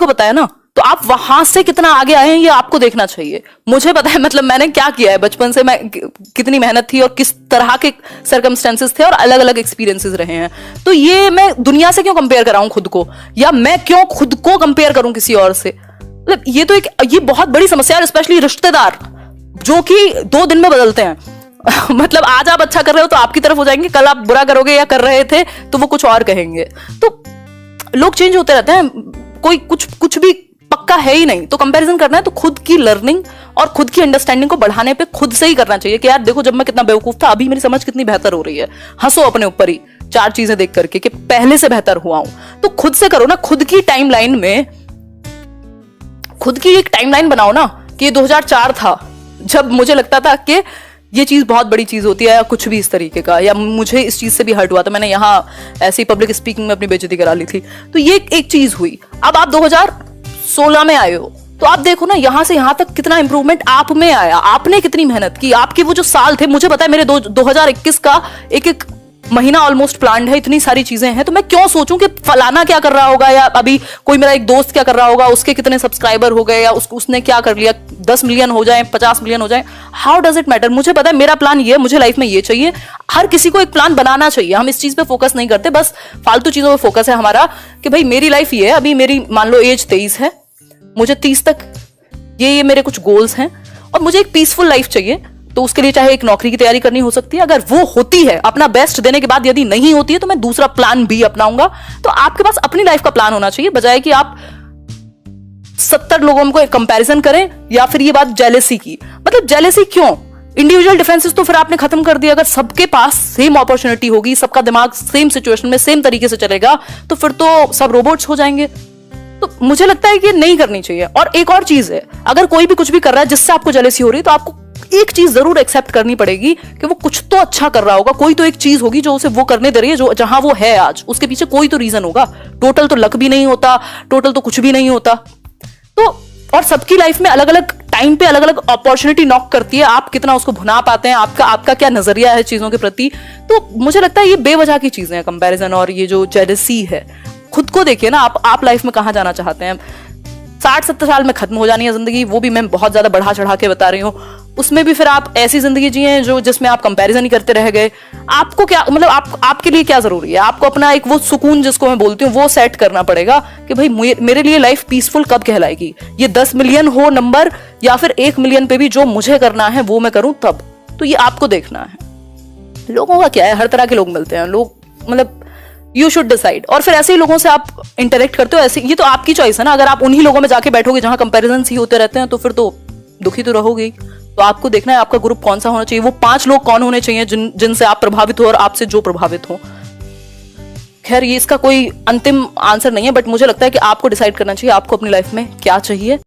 आपको पता है ना, तो आप वहां से कितना आगे आए हैं ये आपको देखना चाहिए। मुझे पता है, मतलब मैंने क्या किया है बचपन से, मैं कितनी मेहनत थी और किस तरह के सर्कमस्टेंसेस थे और अलग अलग एक्सपीरियंसेस रहे हैं। तो ये मैं दुनिया से क्यों कंपेयर कराऊं खुद को, या मैं क्यों खुद को कंपेयर करूं किसी और से? मतलब ये तो ये बहुत बड़ी समस्या है, स्पेशली रिश्तेदार जो कि 2 दिन में बदलते हैं। मतलब आज आप अच्छा कर रहे हो तो आपकी तरफ हो जाएंगे, कल आप बुरा करोगे या कर रहे थे तो वो कुछ और कहेंगे। तो लोग चेंज होते रहते हैं, कोई कुछ भी पक्का है ही नहीं। तो कंपैरिजन करना है तो खुद की लर्निंग और खुद की अंडरस्टैंडिंग को बढ़ाने पे खुद से ही करना चाहिए कि यार देखो, जब मैं कितना बेवकूफ था, अभी मेरी समझ कितनी बेहतर हो रही है। हंसो अपने ऊपर ही 4 चीजें देख करके कि पहले से बेहतर हुआ हूं। तो खुद से करो ना, खुद की टाइमलाइन में खुद की एक टाइमलाइन बनाओ ना कि 2004 था जब मुझे लगता था कि ये चीज बहुत बड़ी चीज होती है या कुछ भी इस तरीके का, या मुझे इस चीज से भी हर्ट हुआ था, मैंने यहाँ ऐसे ही पब्लिक स्पीकिंग में अपनी बेइज्जती करा ली थी। तो ये एक चीज हुई। अब आप 2016 में आए हो तो आप देखो ना, यहां से यहां तक कितना इंप्रूवमेंट आप में आया, आपने कितनी मेहनत की। आपके वो जो साल थे, मुझे पता है मेरे 2021 का एक महीना ऑलमोस्ट प्लान्ड है, इतनी सारी चीजें हैं। तो मैं क्यों सोचूं कि फलाना क्या कर रहा होगा, या अभी कोई मेरा एक दोस्त क्या कर रहा होगा, उसके कितने सब्सक्राइबर हो गए, या उसने क्या कर लिया, 10 मिलियन हो जाए, 50 मिलियन हो जाए, हाउ डज इट मैटर? मुझे पता है मेरा प्लान ये है, मुझे लाइफ में ये चाहिए। हर किसी को एक प्लान बनाना चाहिए। हम इस चीज पे फोकस नहीं करते, बस फालतू चीजों पे फोकस है हमारा कि भाई मेरी लाइफ ये है, अभी मेरी मान लो एज 23 है, मुझे 30 तक ये मेरे कुछ गोल्स हैं और मुझे एक पीसफुल लाइफ चाहिए। तो उसके लिए चाहे एक नौकरी की तैयारी करनी हो सकती है, अगर वो होती है अपना बेस्ट देने के बाद, यदि नहीं होती है तो मैं दूसरा प्लान भी अपनाऊंगा। तो आपके पास अपनी लाइफ का प्लान होना चाहिए, बजाय कि आप 70 लोगों को कंपैरिजन करें। या फिर ये बात जेलेसी की, मतलब जेलेसी क्यों? इंडिविजुअल डिफरेंसेस तो फिर आपने खत्म कर दिया। अगर सबके पास सेम अपॉर्चुनिटी होगी, सबका दिमाग सेम सिचुएशन में सेम तरीके से चलेगा, तो फिर तो सब रोबोट्स हो जाएंगे। तो मुझे लगता है कि नहीं करनी चाहिए। और एक और चीज है, अगर कोई भी कुछ भी कर रहा है जिससे आपको जेलेसी हो रही है, तो आपको एक चीज जरूर एक्सेप्ट करनी पड़ेगी कि वो कुछ तो अच्छा कर रहा होगा, कोई तो एक चीज होगी जो उसे वो करने दे रही है, जो जहां वो है आज, उसके पीछे कोई तो रीजन होगा। टोटल तो लक भी नहीं होता, टोटल तो कुछ भी नहीं होता। तो और सबकी लाइफ में अलग अलग टाइम पे अलग अलग अपॉर्चुनिटी नॉक करती है। आप कितना उसको भुना पाते हैं, आपका क्या नजरिया है चीजों के प्रति। तो मुझे लगता है ये बेवजह की चीजें हैं, कंपैरिजन और ये जो जेलसी है। खुद को देखिए ना, आप लाइफ में कहां जाना चाहते हैं। 60-70 साल में खत्म हो जानी है जिंदगी, वो भी मैं बहुत ज्यादा बढ़ा चढ़ा के बता रही हूँ। उसमें भी फिर आप ऐसी जिंदगी जिए जो जिसमें आप कंपैरिजन ही करते रह गए। आपको क्या मतलब, आपके लिए क्या जरूरी है? आपको अपना एक वो सुकून जिसको मैं बोलती हूँ वो सेट करना पड़ेगा कि भाई मेरे लिए लाइफ पीसफुल कब कहलाएगी। ये 10 मिलियन हो नंबर, या फिर 1 मिलियन पे भी जो मुझे करना है वो मैं करूं तब। तो ये आपको देखना है। लोगों का क्या है, हर तरह के लोग मिलते हैं, लोग मतलब यू शुड डिसाइड। और फिर ऐसे ही लोगों से आप इंटरेक्ट करते हो, ऐसे ये तो आपकी चॉइस है ना। अगर आप उन्हीं लोगों में जाके बैठोगे जहां कंपैरिजन ही होते रहते हैं, तो फिर तो दुखी तो रहोगे। तो आपको देखना है आपका ग्रुप कौन सा होना चाहिए, वो 5 लोग कौन होने चाहिए जिनसे आप प्रभावित हो और आपसे जो प्रभावित हो। खैर, ये इसका कोई अंतिम आंसर नहीं है, बट मुझे लगता है कि आपको डिसाइड करना चाहिए आपको अपनी लाइफ में क्या चाहिए।